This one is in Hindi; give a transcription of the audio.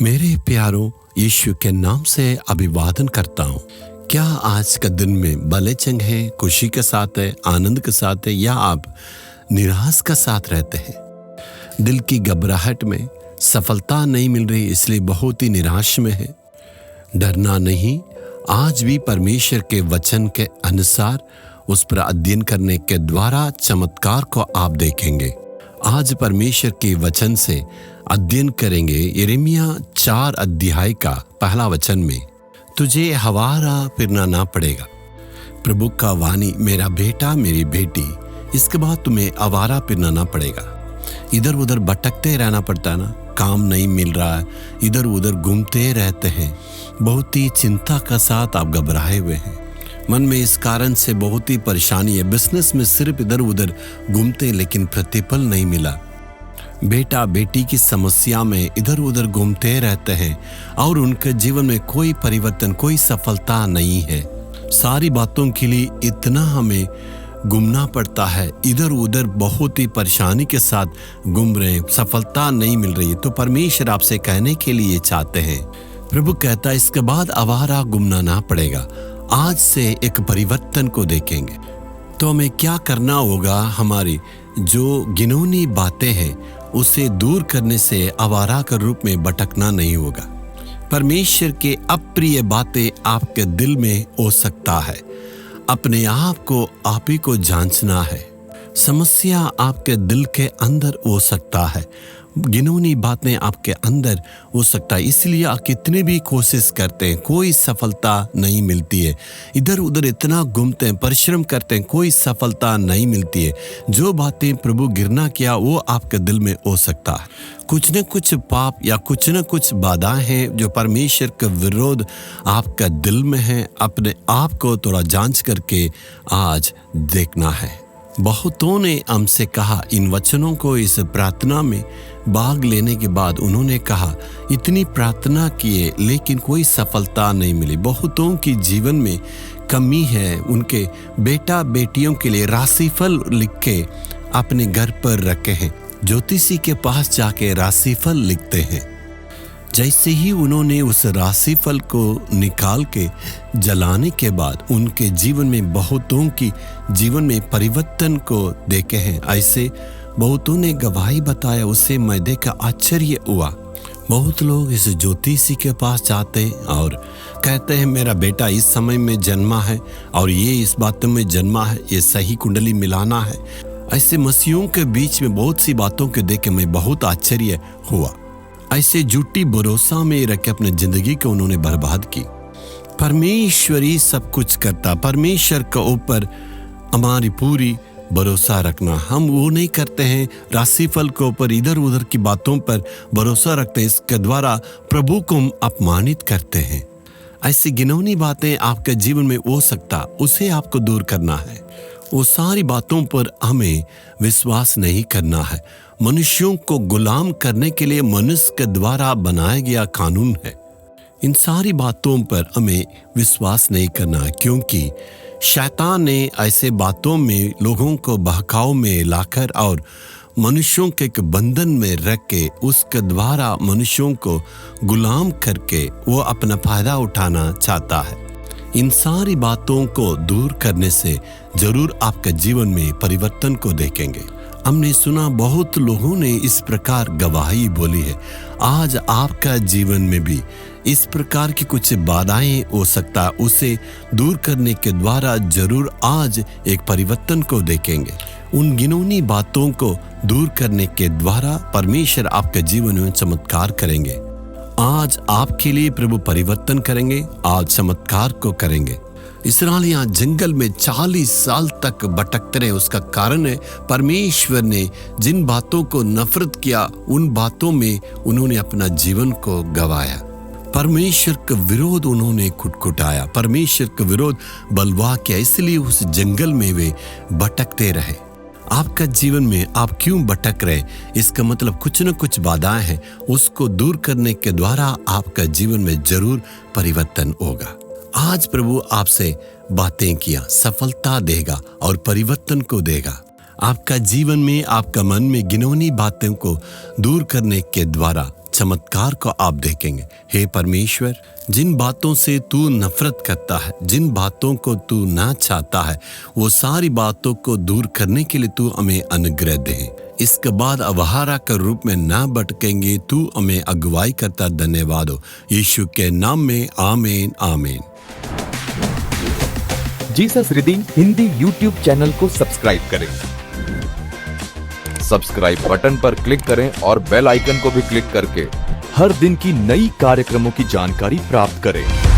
मेरे प्यारों, यीशु के नाम से अभिवादन करता हूँ। क्या आज का दिन में भले चंग है, खुशी के साथ है, आनंद के साथ है, या आप निराश का साथ रहते हैं? दिल की घबराहट में सफलता नहीं मिल रही, इसलिए बहुत ही निराश में है। डरना नहीं, आज भी परमेश्वर के वचन के अनुसार उस पर अध्ययन करने के द्वारा चमत्कार को आप देखेंगे। आज परमेश्वर के वचन से अध्ययन करेंगे यिर्मयाह 4 अध्याय का पहला वचन में, तुझे हवारा फिरना ना पड़ेगा। प्रभु का वाणी, मेरा बेटा मेरी बेटी, इसके बाद तुम्हें आवारा फिरना ना पड़ेगा। इधर उधर भटकते रहना पड़ता है ना, काम नहीं मिल रहा है, इधर उधर घूमते रहते हैं, बहुत ही चिंता का साथ आप घबराए हुए हैं। मन में इस कारण से बहुत ही परेशानी है। बिजनेस में सिर्फ इधर उधर घूमते लेकिन प्रतिफल नहीं मिला। बेटा बेटी की समस्या में इधर उधर घूमते रहते हैं और उनके जीवन में कोई परिवर्तन, कोई सफलता नहीं है। सारी बातों के लिए इतना हमें घूमना पड़ता है, इधर उधर बहुत ही परेशानी के साथ घूम रहे हैं, सफलता नहीं मिल रही है। तो परमेश्वर आपसे कहने के लिए चाहते हैं, प्रभु कहता है इसके बाद आवारा घूमना ना पड़ेगा। आज से एक परिवर्तन को देखेंगे। तो हमें क्या करना होगा? हमारी जो घिनौनी बातें हैं उसे दूर करने से आवारा के रूप में भटकना नहीं होगा। परमेश्वर के अप्रिय बातें आपके दिल में हो सकता है। अपने आप को आप ही को जांचना है। समस्या आपके दिल के अंदर हो सकता है, घिनौनी बातें आपके अंदर हो सकता है, इसलिए आप कितनी भी कोशिश करते हैं कोई सफलता नहीं मिलती है। इधर उधर इतना घूमते हैं, परिश्रम करते हैं, कोई सफलता नहीं मिलती है। जो बातें प्रभु गिरना किया वो आपके दिल में हो सकता है। कुछ न कुछ पाप या कुछ न कुछ बाधाएं हैं जो परमेश्वर के विरोध आपका दिल में है। अपने आप को थोड़ा जांच करके आज देखना है। बहुतों ने हमसे कहा, इन वचनों को इस प्रार्थना में भाग लेने के बाद उन्होंने कहा, इतनी प्रार्थना किए लेकिन कोई सफलता नहीं मिली। बहुतों की जीवन में कमी है। उनके बेटा बेटियों के लिए राशिफल लिख के अपने घर पर रखे हैं। ज्योतिषी के पास जाके राशिफल लिखते हैं। जैसे ही उन्होंने उस राशिफल को निकाल के जलाने के बाद उनके जीवन में, बहुतों की जीवन में परिवर्तन को देखे हैं। ऐसे बहुतों ने गवाही बताया, उससे मैं देखा आश्चर्य हुआ। बहुत लोग इस ज्योतिषी के पास जाते हैं और कहते हैं मेरा बेटा इस समय में जन्मा है और ये इस बात में जन्मा है, ये सही कुंडली मिलाना है। ऐसे मसीहों के बीच में बहुत सी बातों को देख के मैं बहुत आश्चर्य हुआ। ऐसे झूठी भरोसा में रख के अपनी जिंदगी को उन्होंने बर्बाद की। परमेश्वर ही सब कुछ करता। परमेश्वर के ऊपर हमारी पूरी भरोसा रखना। हम वो नहीं करते हैं, राशिफल के ऊपर इधर उधर की बातों पर भरोसा रखते हैं। इसके द्वारा प्रभु को हम अपमानित करते हैं। ऐसी घिनौनी बातें आपके जीवन में हो सकता, उसे आपको दूर करना है। वो सारी बातों पर हमें विश्वास नहीं करना है। मनुष्यों को गुलाम करने के लिए मनुष्य के द्वारा बनाया गया कानून है। इन सारी बातों पर हमें विश्वास नहीं करना है, क्योंकि शैतान ने ऐसे बातों में लोगों को बहकाव में लाकर और मनुष्यों के एक बंधन में रख के उसके द्वारा मनुष्यों को गुलाम करके वो अपना फायदा उठाना चाहता है। इन सारी बातों को दूर करने से जरूर आपके जीवन में परिवर्तन को देखेंगे। हमने सुना, बहुत लोगों ने इस प्रकार गवाही बोली है। आज आपका जीवन में भी इस प्रकार की कुछ बाधाएं हो सकता है, उसे दूर करने के द्वारा जरूर आज एक परिवर्तन को देखेंगे। उन घिनौनी बातों को दूर करने के द्वारा परमेश्वर आपके जीवन में चमत्कार करेंगे। आज आपके लिए प्रभु परिवर्तन करेंगे, आज चमत्कार को करेंगे। इस्राएलियाँ जंगल में 40 साल तक भटकते रहे। उसका कारण है परमेश्वर ने जिन बातों को नफरत किया, उन बातों में उन्होंने अपना जीवन को गंवाया। परमेश्वर का विरोध उन्होंने कुटकुटाया, परमेश्वर का विरोध बलवा किया, इसलिए उस जंगल में वे भटकते रहे। आपका जीवन में आप क्यों भटक रहे? इसका मतलब कुछ न कुछ बाधाएं हैं, उसको दूर करने के द्वारा आपका जीवन में जरूर परिवर्तन होगा। आज प्रभु आपसे बातें किया, सफलता देगा और परिवर्तन को देगा। आपका जीवन में, आपका मन में घिनौनी बातों को दूर करने के द्वारा चमत्कार को आप देखेंगे। हे परमेश्वर, जिन बातों से तू नफरत करता है, जिन बातों को तू ना चाहता है, वो सारी बातों को दूर करने के लिए तू हमें अनुग्रह दे। इसके बाद अवहारा के रूप में ना भटकेंगे, तू हमें अगुवाई करता। धन्यवाद हो यीशु के नाम में, आमीन आमीन। Jesus redeem Hindi YouTube channel को सब्सक्राइब करें। सब्सक्राइब बटन पर क्लिक करें और बेल आइकन को भी क्लिक करके हर दिन की नई कार्यक्रमों की जानकारी प्राप्त करें।